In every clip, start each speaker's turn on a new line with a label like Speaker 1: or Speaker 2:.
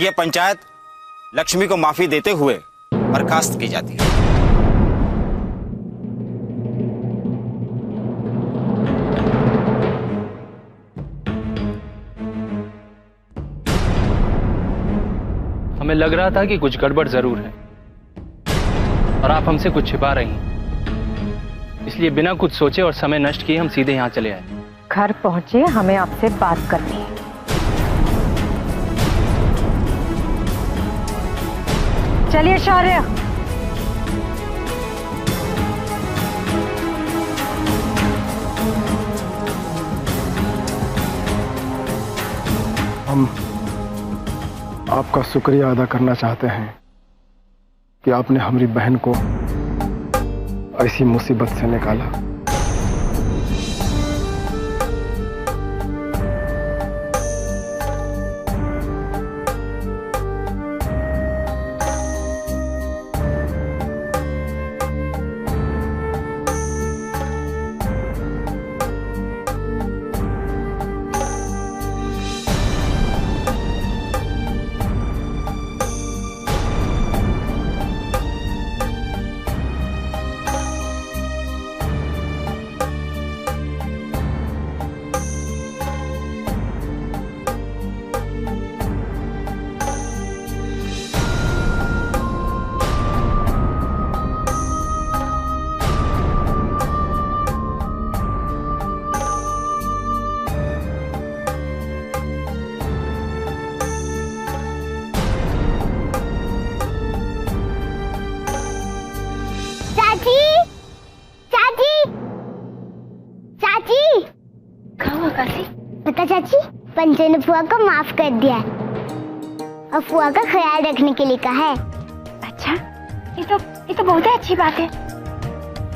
Speaker 1: यह पंचायत लक्ष्मी को माफी देते हुए बर्खास्त की जाती है।
Speaker 2: हमें लग रहा था कि कुछ गड़बड़ जरूर है और आप हमसे कुछ छिपा रही हैं, इसलिए बिना कुछ सोचे और समय नष्ट किए हम सीधे यहाँ चले आए।
Speaker 3: घर पहुंचे, हमें आपसे बात करनी है। चलिए शौर्य।
Speaker 4: हम आपका शुक्रिया अदा करना चाहते हैं कि आपने हमारी बहन को ऐसी मुसीबत से निकाला।
Speaker 5: पता चाची, पंचे ने फुआ को माफ कर दिया है और फुआ का ख्याल रखने के लिए कहा है।
Speaker 6: अच्छा, ये तो बहुत ही अच्छी बात है।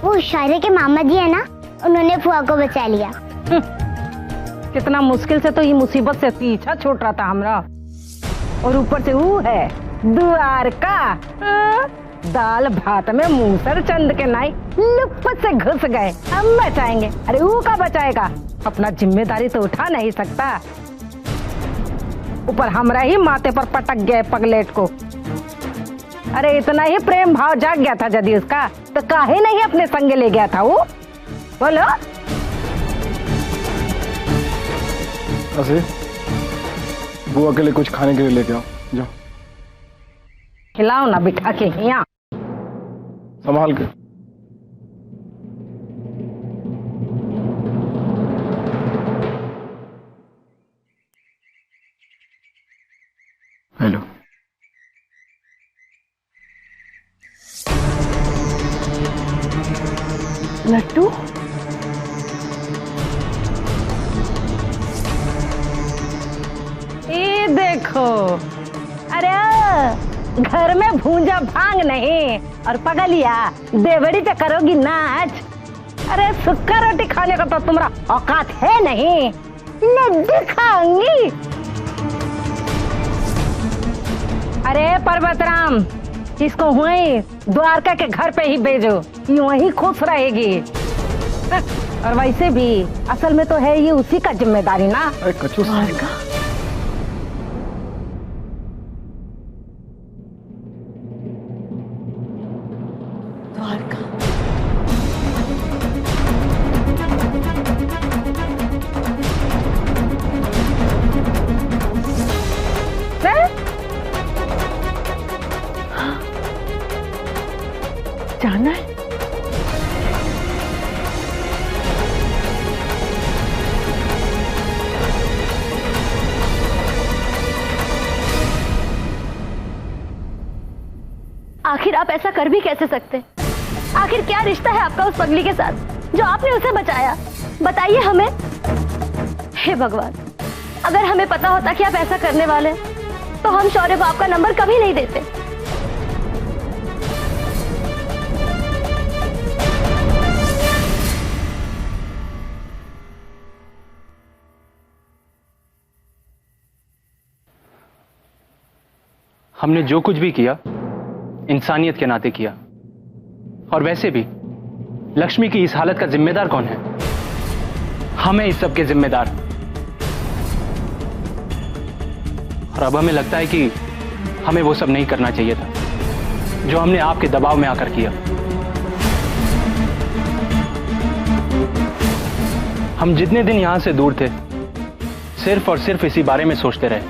Speaker 5: वो शायरे के मामा जी है ना, उन्होंने फुआ को बचा लिया।
Speaker 3: कितना मुश्किल से तो ये मुसीबत से पीछा छूट रहा था हमरा, और ऊपर से वो है द्वारका। दाल भात में मूसर चंद के नाई लुप्पत से घुस गए। हम बचाएंगे? अरे वो का बचाएगा, अपना जिम्मेदारी तो उठा नहीं सकता। ऊपर हमरा ही माथे पर पटक गए पगलेट को। अरे इतना ही प्रेम भाव जाग गया था यदि उसका, तो काहे नहीं अपने संग ले गया था वो? बोलो।
Speaker 4: बुआ के लिए कुछ खाने के लिए लेके आओ, जाओ।
Speaker 3: खिलाओ ना बिठा के, यहाँ
Speaker 4: संभाल के। हेलो।
Speaker 3: लट्टू, ये देखो। अरे घर में भूंजा भांग नहीं और पगलिया देवड़ी पे करोगी नाच। अरे सूखा रोटी खाने का तो तुम्हारा औकात है नहीं, लड्डू खाऊंगी। अरे पर्वतराम, इसको वहीं द्वारका के घर पे ही भेजो, ये वहीं खुश रहेगी। और वैसे भी असल में तो है ये उसी का जिम्मेदारी ना।
Speaker 4: अरे कचू,
Speaker 3: द्वारका जाना है।
Speaker 6: आखिर आप ऐसा कर भी कैसे सकते? आखिर क्या रिश्ता है आपका उस पगली के साथ जो आपने उसे बचाया? बताइए हमें। हे भगवान, अगर हमें पता होता कि आप ऐसा करने वाले तो हम शौर्य को आपका नंबर कभी नहीं देते।
Speaker 2: हमने जो कुछ भी किया इंसानियत के नाते किया, और वैसे भी लक्ष्मी की इस हालत का जिम्मेदार कौन है? हमें इस सब के जिम्मेदार। और अब हमें लगता है कि हमें वो सब नहीं करना चाहिए था जो हमने आपके दबाव में आकर किया। हम जितने दिन यहां से दूर थे सिर्फ और सिर्फ इसी बारे में सोचते रहे।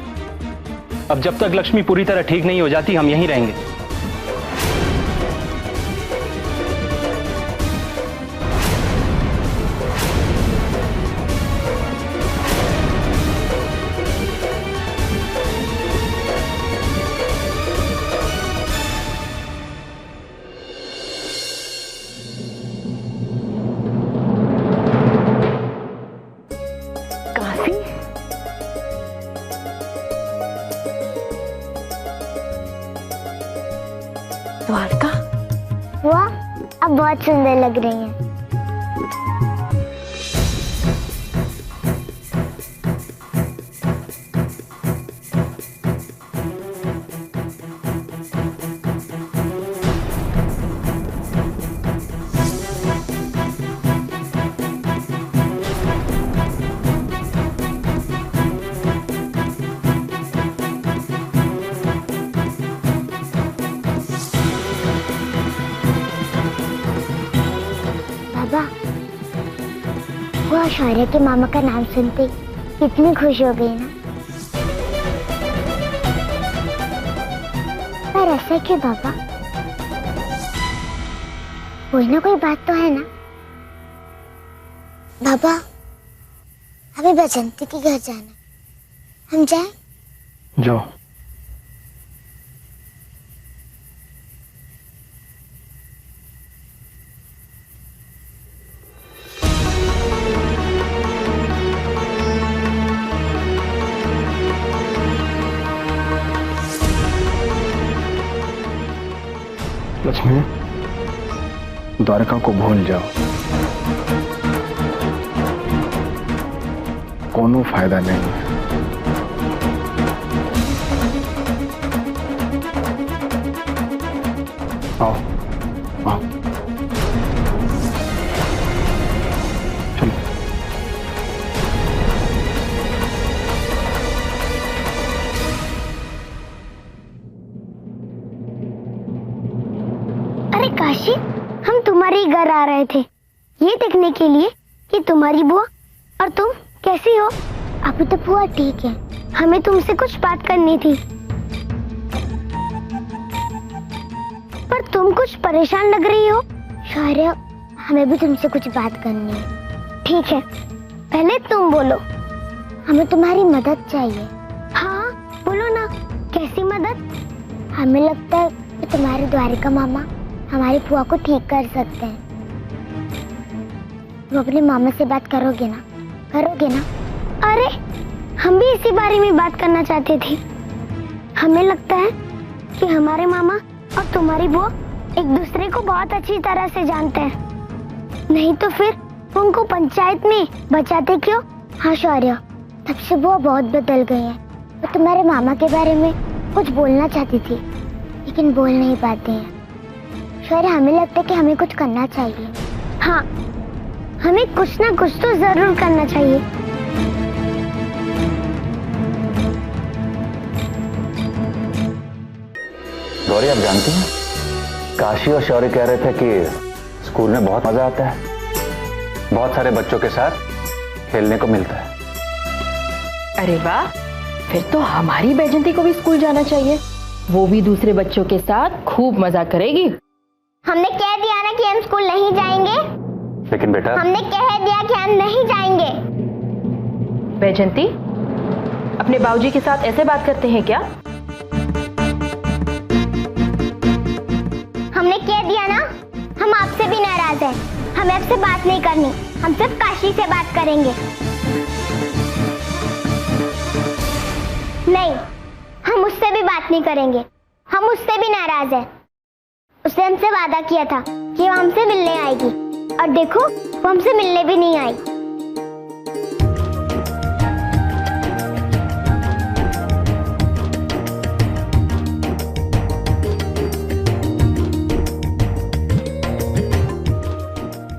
Speaker 2: अब जब तक लक्ष्मी पूरी तरह ठीक नहीं हो जाती हम यहीं रहेंगे।
Speaker 5: द्वारका, वाह, अब बहुत सुंदर लग रही हैं। वो शौर्य के मामा का नाम सुनते कितनी खुश हो गई ना। पर ऐसा क्यों बाबा? कोई ना कोई बात तो है ना। बाबा, हमें बसंती के घर जाना, हम जाएं?
Speaker 4: जाओ। लक्ष्मी, द्वारका को भूल जाओ, कोनो फायदा नहीं है। आओ आओ, चलो।
Speaker 5: अरे काशी, हम तुम्हारे ही घर आ रहे थे ये देखने के लिए कि तुम्हारी बुआ और तुम कैसी हो। अभी तो बुआ ठीक है, हमें तुमसे कुछ बात करनी थी। पर तुम कुछ परेशान लग रही हो। शौर्य, हमें भी तुमसे कुछ बात करनी है। ठीक है, पहले तुम बोलो, हमें तुम्हारी मदद चाहिए। हाँ बोलो ना, कैसी मदद? हमें लगता है कि तुम्हारे द्वारिका मामा हमारी बुआ को ठीक कर सकते हैं। तुम अपने मामा से बात करोगे ना? करोगे ना? अरे हम भी इसी बारे में बात करना चाहते थे। हमें लगता है कि हमारे मामा और तुम्हारी बुआ एक दूसरे को बहुत अच्छी तरह से जानते हैं, नहीं तो फिर उनको पंचायत में बचाते क्यों? हाँ शौर्य, तब से बुआ बहुत बदल गई है। वो तुम्हारे मामा के बारे में कुछ बोलना चाहती थी लेकिन बोल नहीं पाते हैं। शौर्य, हमें लगता है कि हमें कुछ करना चाहिए। हाँ, हमें कुछ ना कुछ तो जरूर करना चाहिए।
Speaker 7: गौरी, आप जानती हैं, काशी और शौर्य कह रहे थे कि स्कूल में बहुत मजा आता है, बहुत सारे बच्चों के साथ खेलने को मिलता है।
Speaker 8: अरे वाह, फिर तो हमारी बैजंती को भी स्कूल जाना चाहिए। वो भी दूसरे बच्चों के साथ खूब मजा करेगी।
Speaker 5: हमने कह दिया ना कि हम स्कूल नहीं जाएंगे।
Speaker 7: लेकिन बेटा, हमने
Speaker 5: कह दिया कि हम नहीं जाएंगे।
Speaker 8: बैजंती, अपने बाबूजी के साथ ऐसे बात करते हैं क्या?
Speaker 5: हमने कह दिया ना, हम आपसे भी नाराज हैं। हमें आपसे बात नहीं करनी, हम सिर्फ काशी से बात करेंगे। नहीं, हम उससे भी बात नहीं करेंगे, हम उससे भी नाराज हैं। उसने हमसे वादा किया था कि वो हमसे मिलने आएगी, और देखो वो हमसे मिलने भी नहीं आई।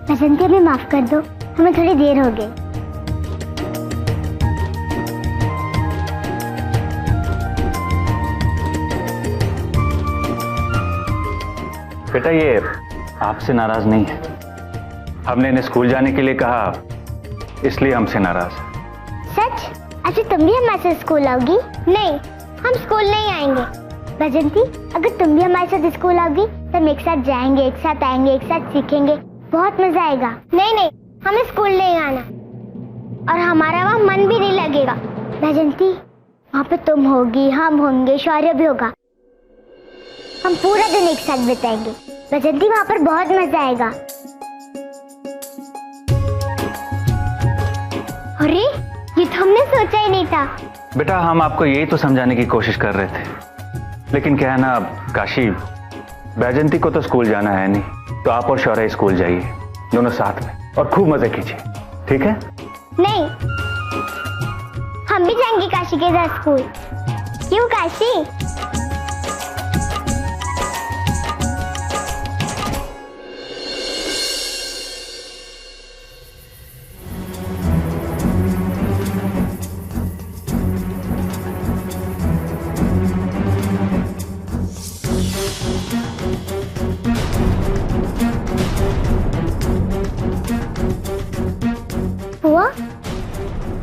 Speaker 5: बसंती, हमें माफ कर दो, हमें थोड़ी देर हो गई।
Speaker 7: बेटा ये आपसे नाराज नहीं है, हमने इन्हें स्कूल जाने के लिए कहा इसलिए हमसे नाराज है।
Speaker 5: सच? अच्छा तुम भी हमारे साथ स्कूल आओगी? नहीं, हम स्कूल नहीं आएंगे। बजंती, अगर तुम भी हमारे साथ स्कूल आओगी तो हम एक साथ जाएंगे, एक साथ आएंगे, एक साथ सीखेंगे, बहुत मजा आएगा। नहीं नहीं, हमें स्कूल नहीं आना और हमारा वहाँ मन भी नहीं लगेगा। बजंती, वहाँ पे तुम होगी, हम होंगे, शौर्य भी होगा, हम पूरा दिन एक साथ बिताएंगे। बजंती, वहाँ पर बहुत मजा आएगा। अरे ये तो हमने सोचा ही नहीं था।
Speaker 7: बेटा हम आपको यही तो समझाने की कोशिश कर रहे थे, लेकिन क्या है ना, काशी बैजंती को तो स्कूल जाना है नहीं, तो आप और शौर्य स्कूल जाइए दोनों साथ में और खूब मजे कीजिए, ठीक है?
Speaker 5: नहीं, हम भी जाएंगे काशी के साथ स्कूल। क्यों काशी?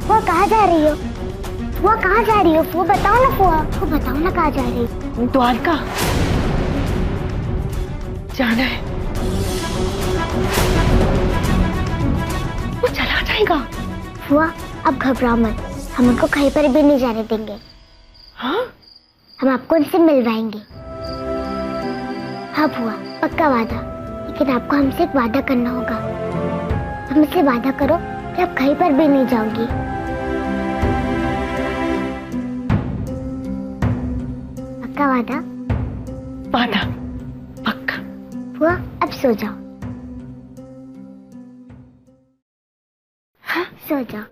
Speaker 5: फुआ कहाँ जा रही हो? फुआ कहाँ जा रही हो? फुआ बताओ ना, फुआ बताओ ना कहाँ जा रही हो?
Speaker 8: द्वारका जाना है। वो चला जाएगा।
Speaker 5: फुआ अब घबराओ मत, हम उनको कहीं पर भी नहीं जाने देंगे।
Speaker 8: हाँ?
Speaker 5: हम आपको उनसे मिलवाएंगे। हाँ फुआ, पक्का वादा। लेकिन आपको हमसे एक वादा करना होगा। हमसे वादा करो कि आप कहीं पर भी नहीं जाओगी। पक्का वादा?
Speaker 8: वादा पक्का।
Speaker 5: फुआ अब सो जाओ। हाँ सो जाओ।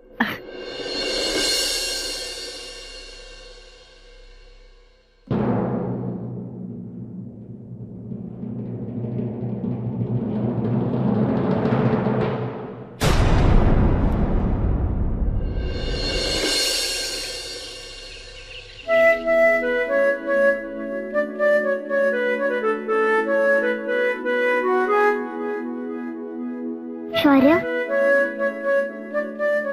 Speaker 5: शौर्य,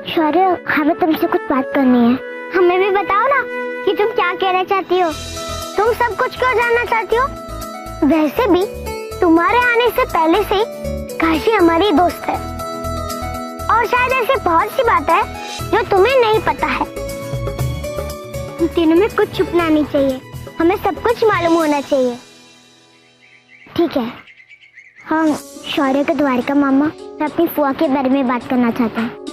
Speaker 5: शौर्य, हमें तुमसे कुछ बात करनी है। हमें भी बताओ ना कि तुम क्या कहना चाहती हो। तुम सब कुछ क्यों जानना चाहती हो? वैसे भी तुम्हारे आने से पहले से काशी हमारी दोस्त है और शायद ऐसी बहुत सी बात है जो तुम्हें नहीं पता है। तुम तीनों में कुछ छुपना नहीं चाहिए, हमें सब कुछ मालूम होना चाहिए। ठीक है, हम शौर्य के द्वारका मामा और अपनी फुआ के बारे में बात करना चाहते हैं।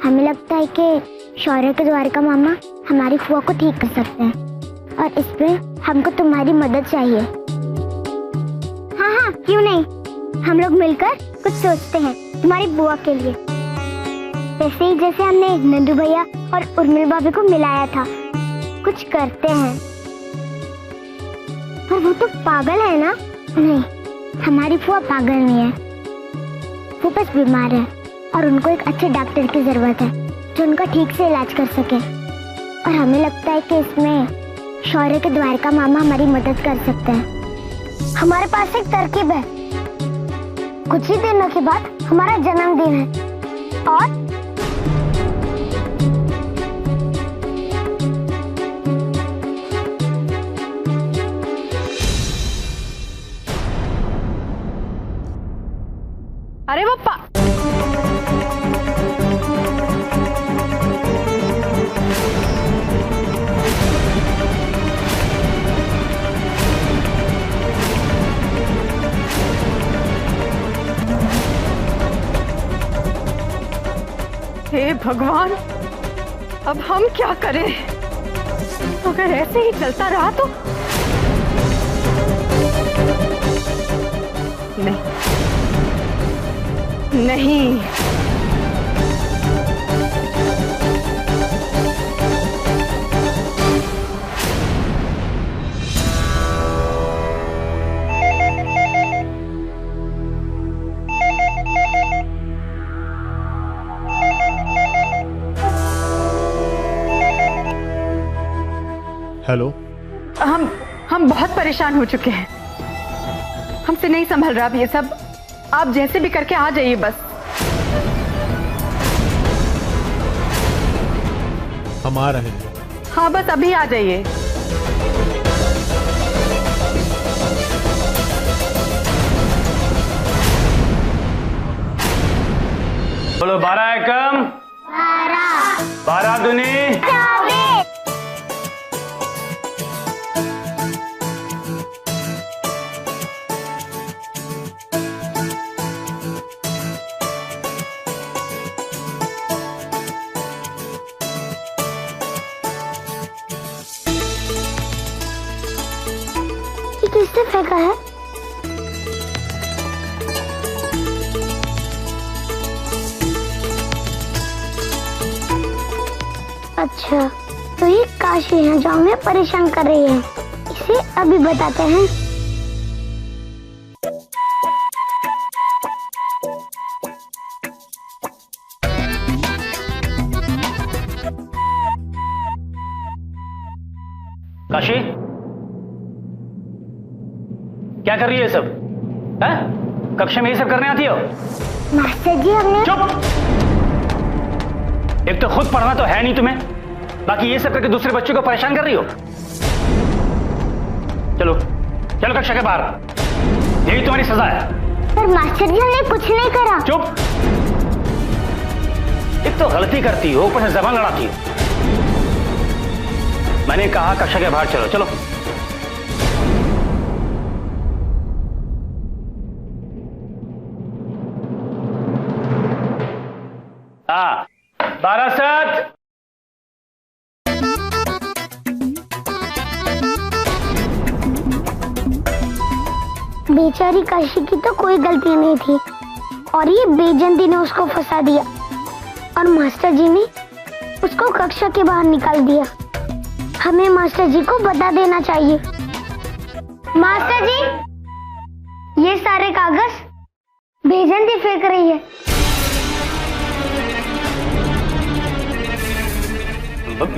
Speaker 5: हमें लगता है कि शौर्य के द्वारका मामा हमारी फुआ को ठीक कर सकते हैं और इसमें हमको तुम्हारी मदद चाहिए। हाँ हाँ क्यों नहीं, हम लोग मिलकर कुछ सोचते हैं तुम्हारी बुआ के लिए। वैसे ही जैसे हमने नंदू भैया और उर्मिल भाभी को मिलाया था, कुछ करते हैं। पर वो तो पागल है ना? नहीं, हमारी फुआ पागल नहीं है, वो बस बीमार है और उनको एक अच्छे डॉक्टर की जरूरत है जो उनका ठीक से इलाज कर सके। और हमें लगता है कि इसमें शौर्य के द्वारका मामा हमारी मदद कर सकते हैं। हमारे पास एक तरकीब है। कुछ ही दिनों के बाद हमारा जन्मदिन है और
Speaker 8: अरे पप्पा, हे भगवान, अब हम क्या करें? अगर ऐसे ही चलता रहा तो नहीं।
Speaker 9: हेलो।
Speaker 8: हम बहुत परेशान हो चुके हैं। हमसे नहीं संभल रहा अब ये सब। आप जैसे भी करके आ जाइए बस।
Speaker 9: हम आ रहे हैं।
Speaker 8: हाँ बस अभी आ जाइए।
Speaker 7: बोलो 12 एकम 12 दूनी।
Speaker 5: ये किसने फेंका है? अच्छा, तो ये काशी है जो हमें परेशान कर रही है। इसे अभी बताते हैं।
Speaker 7: काशी, क्या कर रही है सब? है? कक्षा में ये सब करने आती हो?
Speaker 5: मास्टर जी हमने
Speaker 7: चुप। एक तो खुद पढ़ना तो है नहीं तुम्हें, बाकी ये सब करके दूसरे बच्चों को परेशान कर रही हो। चलो चलो कक्षा के बाहर, यही तुम्हारी सजा है।
Speaker 5: पर मास्टर जी हमने कुछ नहीं करा।
Speaker 7: चुप। एक तो गलती करती हो, ऊपर से जबान लड़ाती हो। मैंने कहा कक्षा के बाहर चलो। चलो हाँ 12 7।
Speaker 5: बेचारी काशी की तो कोई गलती नहीं थी और ये बेजंती ने उसको फंसा दिया और मास्टर जी ने उसको कक्षा के बाहर निकाल दिया। हमें मास्टर जी को बता देना चाहिए। मास्टर जी, ये सारे कागज बेजंती फेंक रही है।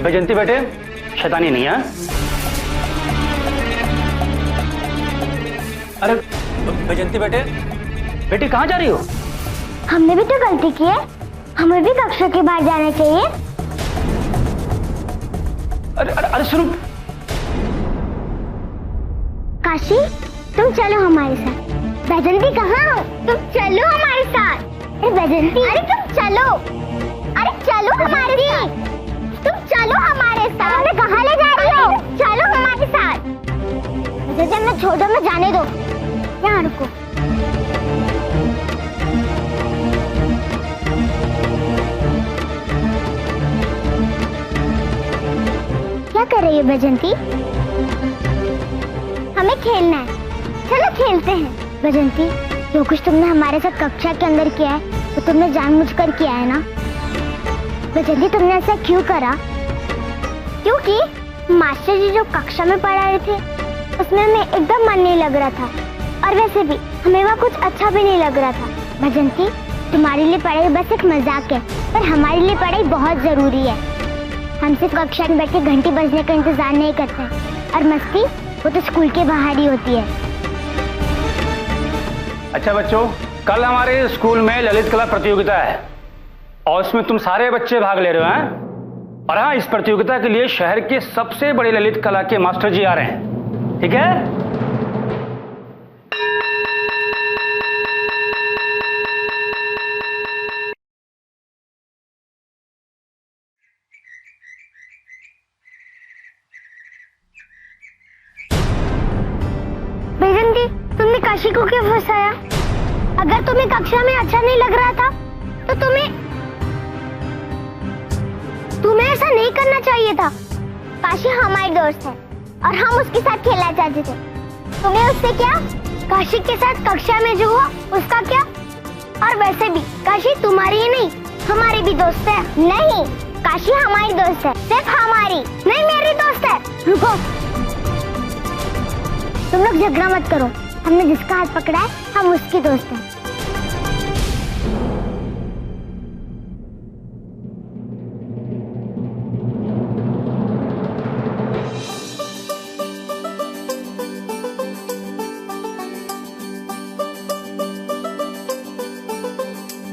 Speaker 7: बैजंती बेटे, शैतानी नहीं है। अरे बैजंती बेटे, बेटी कहाँ जा रही हो?
Speaker 5: हमने भी तो गलती की है, हमें भी कक्षा के बाहर जाना चाहिए।
Speaker 7: अरे अरे अरे सुनो।
Speaker 5: काशी, तुम चलो हमारे साथ। बैजंती कहाँ हो? तुम चलो हमारे साथ। अरे बैजंती, अरे तुम चलो। अरे चलो हमारे साथ। तुम चलो हमारे साथ। हमें कहाँ ले जा रही हो? चलो हमारे साथ। जैसे मैं छोड़ो, मैं जाने दो। यहाँ रुको। क्या कर रही है बैजंती? हमें खेलना है, चलो खेलते हैं। बैजंती, जो कुछ तुमने हमारे साथ कक्षा के अंदर किया है वो तुमने जानबूझकर किया है ना? बैजंती, तुमने ऐसा क्यों करा? क्योंकि मास्टर जी जो कक्षा में पढ़ा रहे थे उसमें हमें एकदम मन नहीं लग रहा था और वैसे भी हमें वहाँ कुछ अच्छा भी नहीं लग रहा था। बैजंती, तुम्हारे लिए पढ़ाई बस एक मजाक है, पर हमारे लिए पढ़ाई बहुत जरूरी है। हम सिर्फ कक्षा में बैठ के घंटी बजने का इंतजार नहीं करते और मस्ती वो तो स्कूल के बाहर ही होती है।
Speaker 7: अच्छा बच्चों, कल हमारे स्कूल में ललित कला प्रतियोगिता है और उसमें तुम सारे बच्चे भाग ले रहे हो हैं? और हाँ, इस प्रतियोगिता के लिए शहर के सबसे बड़े ललित कला के मास्टर जी आ रहे हैं, ठीक है?
Speaker 5: बैजंती, तुमने काशी को क्यों फंसाया? अगर तुम्हें कक्षा में अच्छा नहीं लग रहा था तो तुम्हें ऐसा नहीं करना चाहिए था। काशी हमारी दोस्त है और हम उसके साथ खेलना चाहते थे। तुम्हें उससे क्या? काशी के साथ कक्षा में जो हुआ उसका क्या? और वैसे भी काशी तुम्हारी ही नहीं, हमारी भी दोस्त है। नहीं, काशी हमारी दोस्त है, सिर्फ हमारी नहीं, मेरी दोस्त है। रुको, तुम लोग झगड़ा मत करो। हमने जिसका हाथ पकड़ा है हम उसकी दोस्त हैं।